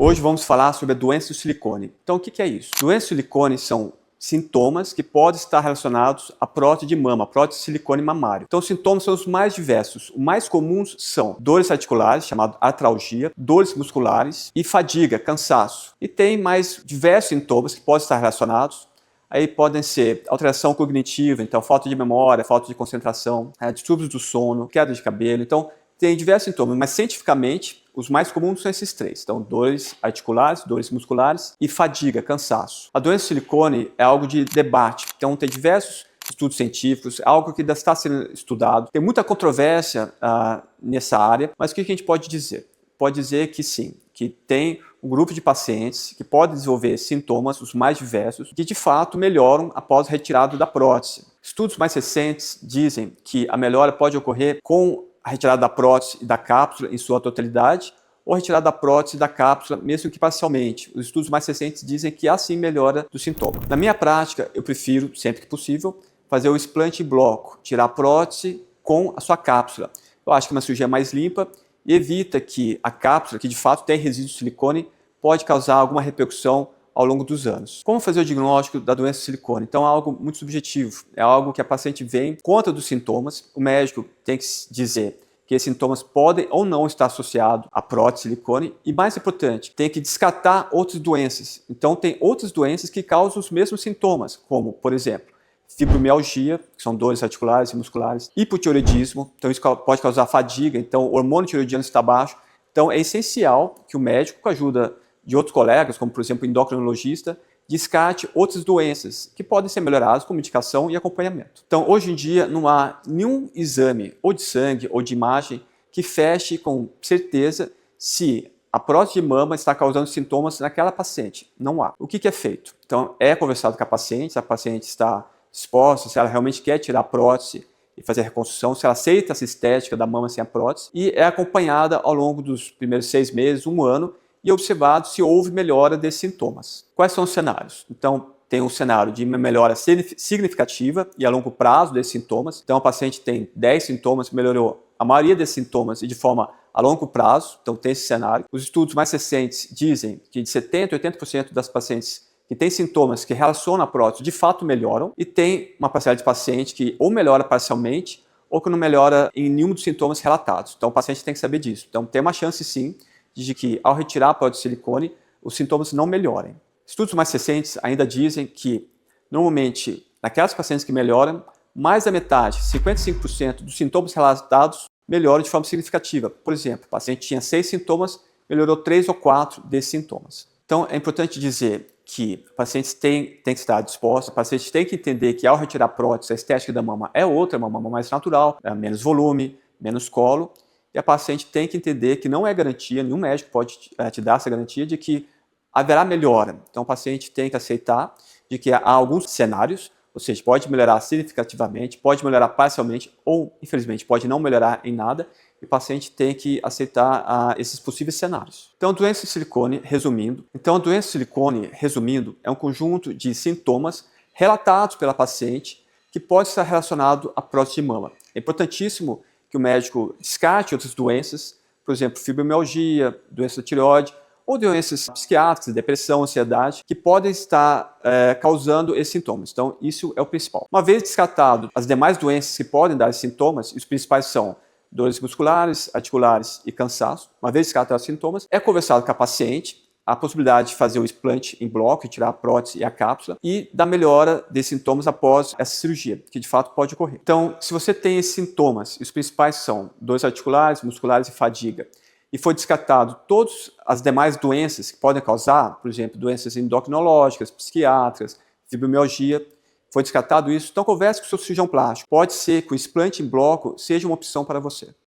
Hoje vamos falar sobre a doença do silicone. Então, o que é isso? Doença do silicone são sintomas que podem estar relacionados à prótese de mama, prótese de silicone mamário. Então, os sintomas são os mais diversos. Os mais comuns são dores articulares, chamado artralgia, dores musculares e fadiga, cansaço. E tem mais diversos sintomas que podem estar relacionados. Aí podem ser alteração cognitiva, então falta de memória, falta de concentração, distúrbios do sono, queda de cabelo. Então, tem diversos sintomas, mas cientificamente os mais comuns são esses três. Então, dores articulares, dores musculares e fadiga, cansaço. A doença do silicone é algo de debate. Então, tem diversos estudos científicos, é algo que ainda está sendo estudado. Tem muita controvérsia nessa área, mas o que a gente pode dizer? Pode dizer que sim, que tem um grupo de pacientes que pode desenvolver sintomas, os mais diversos, que de fato melhoram após a retirada da prótese. Estudos mais recentes dizem que a melhora pode ocorrer com a retirada da prótese e da cápsula em sua totalidade, ou a retirada da prótese e da cápsula, mesmo que parcialmente. Os estudos mais recentes dizem que há sim melhora do sintoma. Na minha prática, eu prefiro, sempre que possível, fazer o explante em bloco, tirar a prótese com a sua cápsula. Eu acho que é uma cirurgia mais limpa e evita que a cápsula, que de fato tem resíduo de silicone, pode causar alguma repercussão ao longo dos anos. Como fazer o diagnóstico da doença de silicone? Então é algo muito subjetivo, é algo que a paciente vem, conta dos sintomas, o médico tem que dizer que esses sintomas podem ou não estar associados à prótese de silicone e, mais importante, tem que descartar outras doenças. Então tem outras doenças que causam os mesmos sintomas, como, por exemplo, fibromialgia, que são dores articulares e musculares, hipotireoidismo, então isso pode causar fadiga, então o hormônio tireoidiano está baixo. Então é essencial que o médico, com a ajuda de outros colegas, como por exemplo o endocrinologista, descarte outras doenças que podem ser melhoradas com medicação e acompanhamento. Então, hoje em dia, não há nenhum exame, ou de sangue, ou de imagem, que feche com certeza se a prótese de mama está causando sintomas naquela paciente. Não há. O que é feito? Então, é conversado com a paciente, se a paciente está disposta, se ela realmente quer tirar a prótese e fazer a reconstrução, se ela aceita essa estética da mama sem a prótese, e é acompanhada ao longo dos primeiros 6 meses, 1 ano, e observado se houve melhora desses sintomas. Quais são os cenários? Então, tem um cenário de uma melhora significativa e a longo prazo desses sintomas. Então, a paciente tem 10 sintomas, melhorou a maioria desses sintomas e de forma a longo prazo. Então, tem esse cenário. Os estudos mais recentes dizem que de 70% a 80% das pacientes que têm sintomas que relacionam a prótese de fato melhoram, e tem uma parcela de paciente que ou melhora parcialmente ou que não melhora em nenhum dos sintomas relatados. Então, o paciente tem que saber disso. Então, tem uma chance sim de que, ao retirar a prótese de silicone, os sintomas não melhorem. Estudos mais recentes ainda dizem que, normalmente, naquelas pacientes que melhoram, mais da metade, 55% dos sintomas relatados, melhoram de forma significativa. Por exemplo, o paciente tinha 6 sintomas, melhorou 3 ou 4 desses sintomas. Então, é importante dizer que pacientes têm que estar dispostos, o paciente tem que entender que, ao retirar a prótese, a estética da mama é outra, uma mama mais natural, menos volume, menos colo. E a paciente tem que entender que não é garantia, nenhum médico pode te dar essa garantia de que haverá melhora. Então, o paciente tem que aceitar de que há alguns cenários, ou seja, pode melhorar significativamente, pode melhorar parcialmente ou, infelizmente, pode não melhorar em nada. E o paciente tem que aceitar esses possíveis cenários. Então, a doença de silicone, resumindo. Então, a doença de silicone, resumindo, é um conjunto de sintomas relatados pela paciente que pode estar relacionado à prótese de mama. É importantíssimo que o médico descarte outras doenças, por exemplo, fibromialgia, doença da tireoide, ou doenças psiquiátricas, depressão, ansiedade, que podem estar causando esses sintomas. Então, isso é o principal. Uma vez descartado as demais doenças que podem dar esses sintomas, e os principais são dores musculares, articulares e cansaço, uma vez descartados os sintomas, é conversado com a paciente a possibilidade de fazer o explante em bloco, tirar a prótese e a cápsula, e da melhora desses sintomas após essa cirurgia, que de fato pode ocorrer. Então, se você tem esses sintomas, e os principais são dores articulares, musculares e fadiga, e foi descartado todas as demais doenças que podem causar, por exemplo, doenças endocrinológicas, psiquiátricas, fibromialgia, foi descartado isso, então converse com o seu cirurgião plástico. Pode ser que o explante em bloco seja uma opção para você.